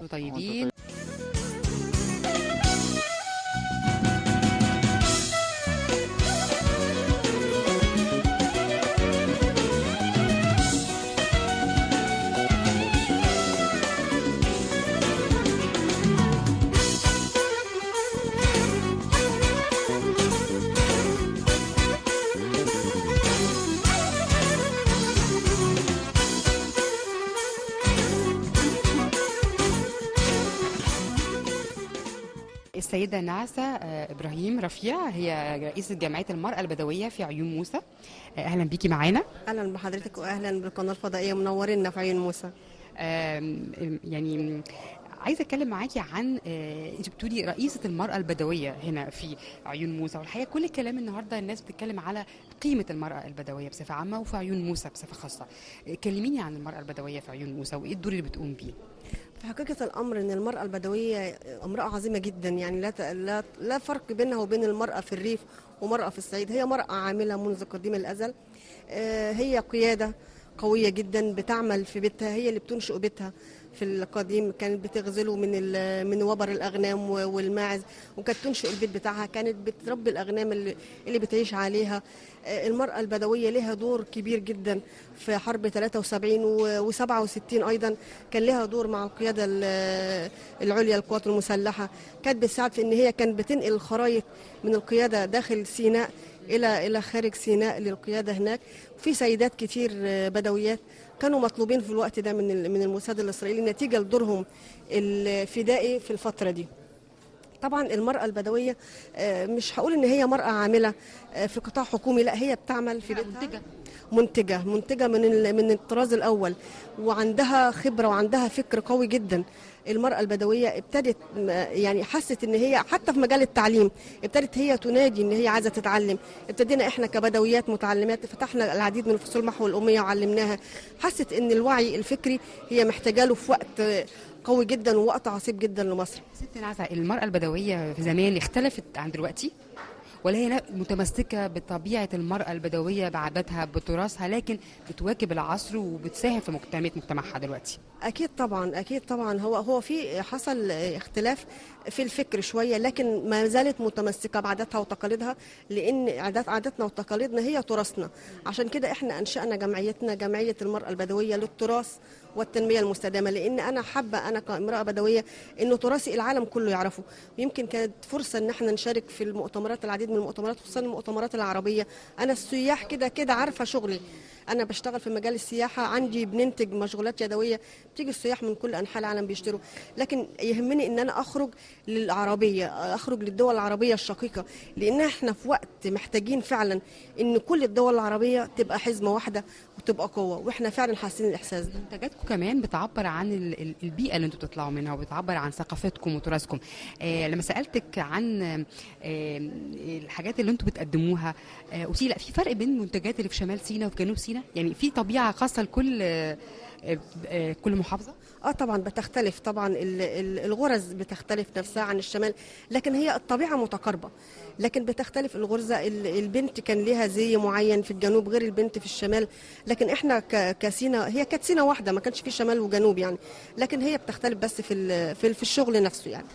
طيبين. السيدة نعسة إبراهيم رفيع، هي رئيسة جمعية المرأة البدوية في عيون موسى. أهلا بيكي معانا. اهلا بحضرتك واهلا بالقناه الفضائيه، منورينا في عيون موسى. يعني عايزة أتكلم معاكي عن أنت بتقولي رئيسة المرأة البدوية هنا في عيون موسى، والحقيقة كل الكلام النهاردة الناس بتتكلم على قيمة المرأة البدوية بصفة عامة وفي عيون موسى بصفة خاصة. كلميني عن المرأة البدوية في عيون موسى وإيه الدور اللي بتقوم بيه. في حقيقه الامر ان المراه البدويه امراه عظيمه جدا، يعني لا فرق بينها وبين المراه في الريف ومراه في الصعيد. هي مراه عامله منذ قديم الازل. هي قياده قويه جدا، بتعمل في بيتها، هي اللي بتنشئ بيتها. في القديم كانت بتغزله من وبر الاغنام والماعز، وكانت تنشئ البيت بتاعها، كانت بتربي الاغنام اللي بتعيش عليها. المراه البدويه لها دور كبير جدا في حرب 73 و67 ايضا. كان لها دور مع القياده العليا للقوات المسلحه. كانت بتساعد في ان هي كانت بتنقل الخرايط من القياده داخل سيناء الى خارج سيناء للقياده هناك. في سيدات كتير بدويات كانوا مطلوبين في الوقت ده من الموساد الاسرائيلي نتيجه لدورهم الفدائي في الفتره دي. طبعا المرأة البدوية مش هقول ان هي مرأة عاملة في قطاع حكومي، لا، هي بتعمل في بيتها. منتجة من الطراز الأول، وعندها خبرة وعندها فكر قوي جدا. المرأة البدوية ابتدت يعني حست ان هي حتى في مجال التعليم ابتدت هي تنادي ان هي عايزة تتعلم. ابتدينا احنا كبدويات متعلمات فتحنا العديد من الفصول محو الأمية وعلمناها. حست ان الوعي الفكري هي محتاجة له في وقت قوي جدا ووقت عصيب جدا لمصر. ست نعسة، المرأة البدوية في زمان اختلفت عن دلوقتي، ولا هي متمسكة بطبيعة المرأة البدوية بعاداتها بتراثها، لكن بتواكب العصر وبتساهم في مجتمعها دلوقتي؟ اكيد طبعا، اكيد طبعا. هو في حصل اختلاف في الفكر شويه، لكن ما زالت متمسكه بعاداتها وتقاليدها، لان عاداتنا وتقاليدنا هي تراثنا. عشان كده احنا انشانا جمعيتنا، جمعيه المراه البدويه للتراث والتنميه المستدامه، لان انا حابه انا كامراه بدويه انه تراثي العالم كله يعرفه. ويمكن كانت فرصه ان احنا نشارك في المؤتمرات، العديد من المؤتمرات، خصوصا المؤتمرات العربيه. انا السياح كده كده عارفه شغلي، انا بشتغل في مجال السياحه، عندي بننتج مشغولات يدويه، بتيجي السياح من كل انحاء العالم بيشتروا. لكن يهمني ان انا اخرج للعربيه، اخرج للدول العربيه الشقيقه، لان احنا في وقت محتاجين فعلا ان كل الدول العربيه تبقى حزمه واحده وتبقى قوه، واحنا فعلا حاسين الاحساس ده. منتجاتكم كمان بتعبر عن البيئة اللي انتوا بتطلعوا منها، وبتعبر عن ثقافتكم وتراثكم. لما سألتك عن الحاجات اللي انتوا بتقدموها، قلتي لا، في فرق بين المنتجات اللي في شمال سيناء وفي جنوب سيناء، يعني في طبيعة خاصة لكل كل محافظة؟ طبعا بتختلف، طبعا الغرز بتختلف نفسها عن الشمال، لكن هي الطبيعه متقاربه، لكن بتختلف الغرزه. البنت كان ليها زي معين في الجنوب غير البنت في الشمال، لكن احنا كسينا هي كانت سينا واحده، ما كانش في شمال وجنوب يعني، لكن هي بتختلف بس في الشغل نفسه يعني.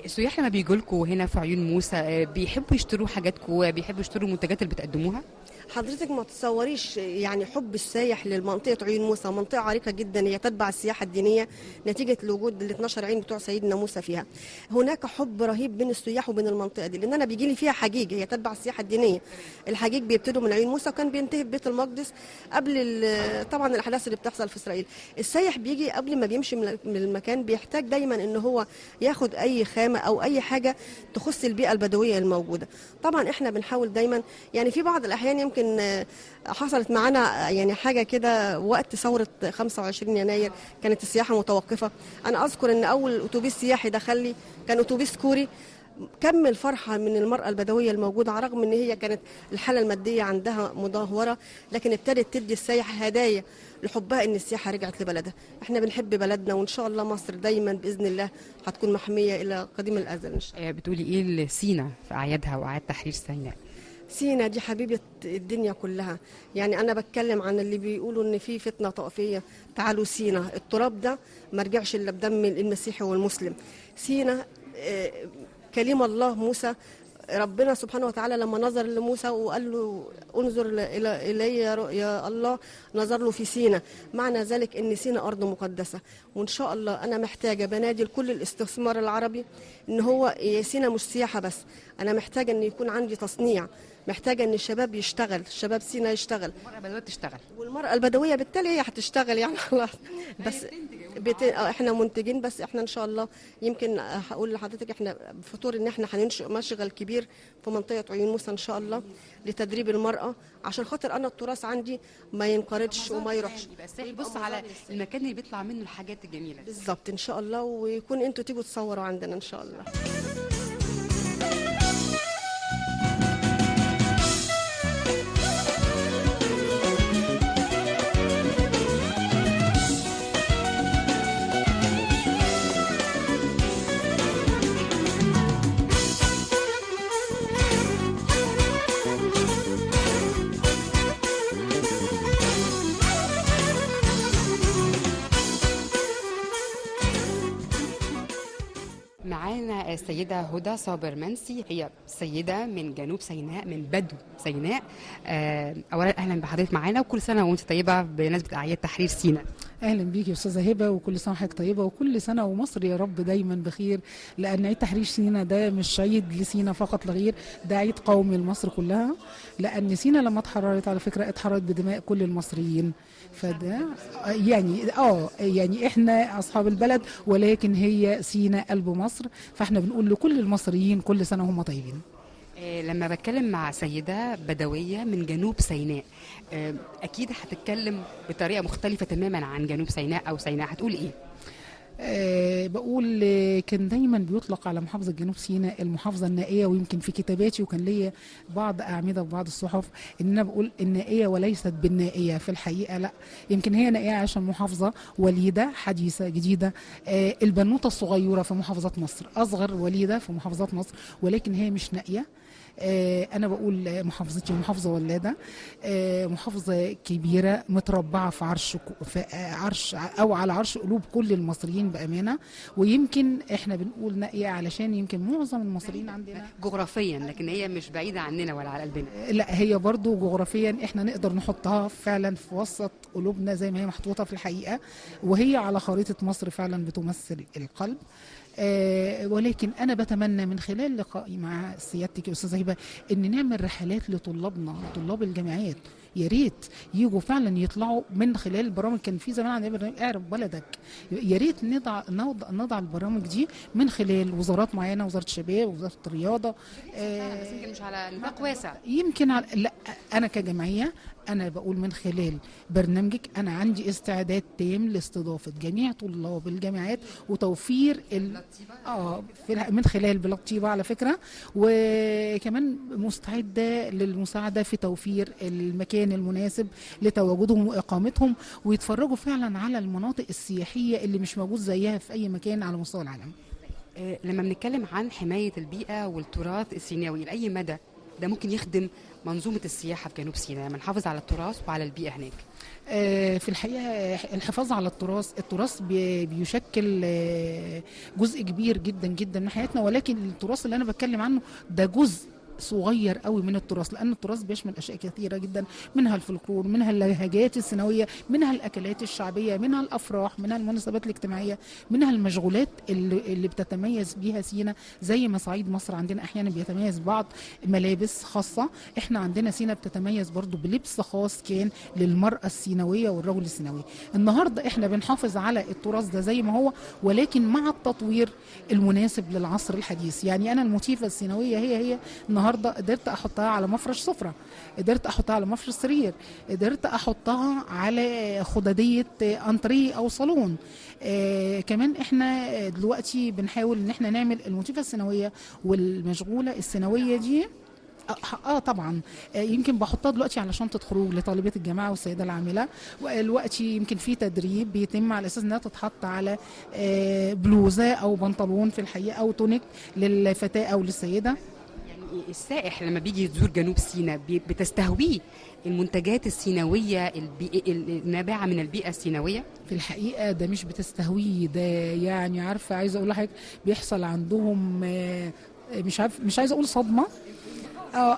السياح لما بيجوا لكم هنا في عيون موسى بيحبوا يشتروا حاجاتكم، بيحبوا يشتروا المنتجات اللي بتقدموها؟ حضرتك ما تتصوريش يعني حب السايح لمنطقة عيون موسى. منطقة عريقة جدا، هي تتبع السياحة الدينية نتيجة لوجود ال 12 عين بتوع سيدنا موسى فيها. هناك حب رهيب بين السياح وبين المنطقة دي، لأن أنا بيجي لي فيها حجيج، هي تتبع السياحة الدينية. الحجيج بيبتدوا من عيون موسى وكان بينتهي ببيت المقدس قبل طبعا الأحداث اللي بتحصل في إسرائيل. السايح بيجي قبل ما بيمشي من المكان بيحتاج دايما إن هو ياخد أي خامة أو أي حاجة تخص البيئة البدوية الموجودة. طبعا إحنا بنحاول دايما، يعني في بعض الأحيان يمكن حصلت معانا يعني حاجة كده وقت ثورة 25 يناير كانت السياحة متوقفة. أنا أذكر أن أول أتوبيس سياحي دخل لي كان أتوبيس كوري. كم الفرحة من المرأة البدوية الموجودة، على الرغم أن هي كانت الحالة المادية عندها مدهورة، لكن ابتدت تدي السياح هدايا لحبها أن السياحة رجعت لبلدها. احنا بنحب بلدنا، وإن شاء الله مصر دايما بإذن الله هتكون محمية إلى قديم الأزل إن شاء الله. بتقولي إيه لسينا في أعيادها وأعياد تحرير سيناء؟ سينا دي حبيبة الدنيا كلها. يعني أنا بتكلم عن اللي بيقولوا إن في فتنة طائفية. تعالوا سينا، التراب ده ما رجعش إلا بدم المسيحي والمسلم. سينا كلمة الله موسى، ربنا سبحانه وتعالى لما نظر لموسى وقال له انظر إلي يا الله، نظر له في سينا. معنى ذلك ان سينا ارض مقدسه. وان شاء الله انا محتاجه بنادي لكل الاستثمار العربي ان هو سينا مش سياحه بس، انا محتاجه ان يكون عندي تصنيع، محتاجه ان الشباب يشتغل، شباب سينا يشتغل، المرأة البدوية تشتغل، والمرأة البدوية بالتالي هي هتشتغل يعني خلاص. بس احنا منتجين، بس احنا ان شاء الله يمكن هقول لحضرتك احنا بفطور ان احنا هننشئ مشغل كبير في منطقة عيون موسى ان شاء الله لتدريب المرأة، عشان خاطر انا التراث عندي ما ينقرضش وما يروحش. يبقى السائح يبص على المكان اللي بيطلع منه الحاجات الجميلة. بالظبط ان شاء الله، ويكون انتوا تيجوا تصوروا عندنا ان شاء الله. معانا السيدة هدى صابر منسي، هي سيدة من جنوب سيناء، من بدو سيناء. أولا أهلا بحضرتك معانا، وكل سنة وأنت طيبة بمناسبة أعياد تحرير سيناء. اهلا بيك يا استاذه هبه، وكل سنه وحضرتك طيبه، وكل سنه ومصر يا رب دايما بخير، لان عيد تحرير سيناء ده مش عيد لسيناء فقط لا غير، ده عيد قومي لمصر كلها، لان سيناء لما اتحررت على فكره اتحررت بدماء كل المصريين. فده يعني احنا اصحاب البلد، ولكن هي سيناء قلب مصر، فاحنا بنقول لكل المصريين كل سنه هم طيبين. لما بتكلم مع سيدة بدوية من جنوب سيناء، أكيد هتتكلم بطريقة مختلفة تماما عن جنوب سيناء أو سيناء، هتقول إيه؟ بقول كان دايما بيطلق على محافظة جنوب سيناء المحافظة النائية، ويمكن في كتاباتي وكان ليا بعض أعمدة وبعض الصحف إن أنا بقول النائية وليست بالنائية. في الحقيقة لا، يمكن هي نائية عشان محافظة وليدة حديثة جديدة، البنوتة الصغيرة في محافظات مصر أصغر وليدة في محافظات مصر، ولكن هي مش نائية. أنا بقول محافظتي محافظة ولادة، محافظة كبيرة متربعة في عرش أو على عرش قلوب كل المصريين بأمانة. ويمكن إحنا بنقول نائية علشان يمكن معظم المصريين عندنا جغرافيا، لكن هي مش بعيدة عننا ولا على قلبنا. لا، هي برضو جغرافيا إحنا نقدر نحطها فعلا في وسط قلوبنا زي ما هي محطوطة في الحقيقة، وهي على خريطة مصر فعلا بتمثل القلب. ولكن أنا بتمنى من خلال لقائي مع سيادتك يا أستاذة هبة إن نعمل رحلات لطلابنا، طلاب الجامعات، يا ريت يجوا فعلا يطلعوا من خلال البرامج. كان في زمان عندنا برنامج اعرف بلدك، يا ريت نضع البرامج دي من خلال وزارات معينه، وزاره الشباب ووزاره الرياضه. بس يمكن مش على نطاق واسع، يمكن لا، انا كجمعيه أنا بقول من خلال برنامجك أنا عندي استعداد تام لاستضافة جميع طلاب الجامعات وتوفير من خلال بلاد طيبة على فكرة، وكمان مستعدة للمساعدة في توفير المكان المناسب لتواجدهم وإقامتهم، ويتفرجوا فعلا على المناطق السياحية اللي مش موجود زيها في أي مكان على مستوى العالم. لما بنتكلم عن حماية البيئة والتراث السيناوي، لأي مدى ده ممكن يخدم منظومة السياحة في جنوب سيناء، لما نحافظ على التراث وعلى البيئة هناك؟ في الحقيقة الحفاظ على التراث بيشكل جزء كبير جدا جدا من حياتنا، ولكن التراث اللي أنا بتكلم عنه ده جزء صغير قوي من التراث، لان التراث بيشمل اشياء كثيره جدا، منها الفلكلور، منها اللهجات السيناويه، منها الاكلات الشعبيه، منها الافراح، منها المناسبات الاجتماعيه، منها المشغولات اللي بتتميز بيها سينا. زي ما صعيد مصر عندنا احيانا بيتميز بعض ملابس خاصه، احنا عندنا سينا بتتميز برضو بلبس خاص كان للمراه السيناويه والرجل السيناوي. النهارده احنا بنحافظ على التراث ده زي ما هو، ولكن مع التطوير المناسب للعصر الحديث. يعني انا الموتيفه السيناويه هي النهارده قدرت احطها على مفرش سفره، قدرت احطها على مفرش سرير، قدرت احطها على خداديه انتريه او صالون. كمان احنا دلوقتي بنحاول ان احنا نعمل الموتيفه السيناويه والمشغوله السيناويه دي. طبعا يمكن بحطها دلوقتي على شنطه خروج لطالبات الجامعه والسيده العامله، ودلوقتي يمكن في تدريب بيتم على اساس انها تتحط على بلوزه او بنطلون في الحقيقه، او تونيك للفتاه او للسيده. السائح لما بيجي يزور جنوب سيناء بتستهويه المنتجات السيناويه النابعه من البيئه السيناويه؟ في الحقيقة ده مش بتستهويه، ده يعني عارفة عايزة اقول لحضرتك بيحصل عندهم مش عايزة اقول صدمة،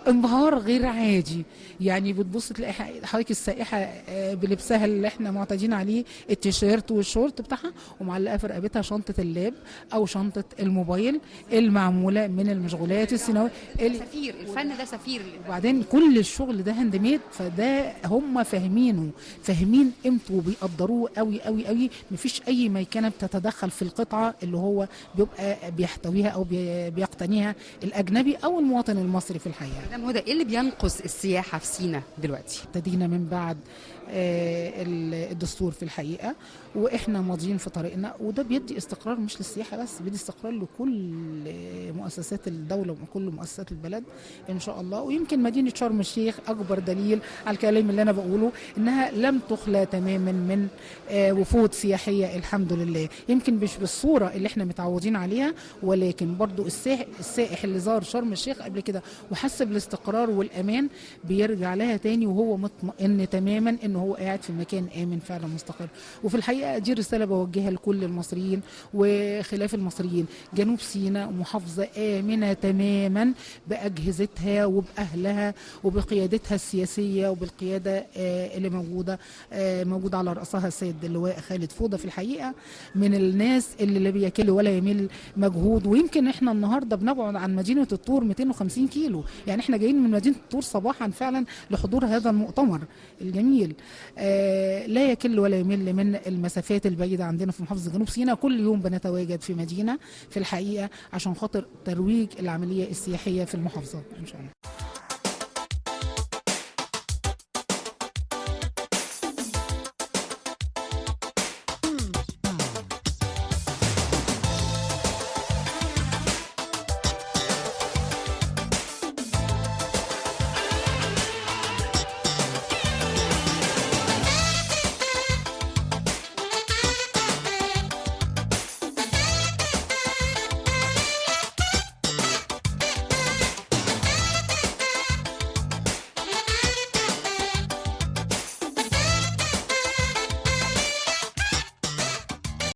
انبهار غير عادي. يعني بتبص تلاقي حضرتك السائحه بلبسها اللي احنا معتادين عليه، التيشيرت والشورت بتاعها، ومعلقه في رقبتها شنطه اللاب او شنطه الموبايل المعموله من المشغولات السيناويه. سفير الفن ده سفير. وبعدين كل الشغل ده هاند ميد، فده هم فاهمين قيمته وبيقدروه قوي قوي قوي. مفيش اي ميكنه بتتدخل في القطعه اللي هو بيبقى بيحتويها او بيقتنيها الاجنبي او المواطن المصري في الحياه. مدام هدى، ايه اللي بينقص السياحه في سيناء دلوقتي؟ ابتدينا من بعد الدستور في الحقيقه، واحنا ماضيين في طريقنا، وده بيدي استقرار مش للسياحه بس، بيدي استقرار لكل مؤسسات الدوله وكل مؤسسات البلد ان شاء الله. ويمكن مدينه شرم الشيخ اكبر دليل على الكلام اللي انا بقوله، انها لم تخلى تماما من وفود سياحيه الحمد لله. يمكن مش بالصوره اللي احنا متعودين عليها، ولكن برضو السائح اللي زار شرم الشيخ قبل كده وحس بالاستقرار والامان بيرجع لها تاني وهو مطمئن تماما ان هو قاعد في مكان امن فعلا مستقر. وفي الحقيقه دي رساله بوجهها لكل المصريين وخلاف المصريين. جنوب سيناء محافظه امنه تماما باجهزتها وباهلها وبقيادتها السياسيه وبالقياده اللي موجوده على راسها السيد اللواء خالد فوضى. في الحقيقه من الناس اللي لا بيكل ولا يمل مجهود. ويمكن احنا النهارده بنبعد عن مدينه الطور 250 كيلو، يعني احنا جايين من مدينه الطور صباحا فعلا لحضور هذا المؤتمر الجميل. لا يكل ولا يمل من المسافات البعيده عندنا في محافظه جنوب سيناء. كل يوم بنتواجد في مدينه في الحقيقه عشان خاطر ترويج العمليه السياحيه في المحافظه ان شاء الله.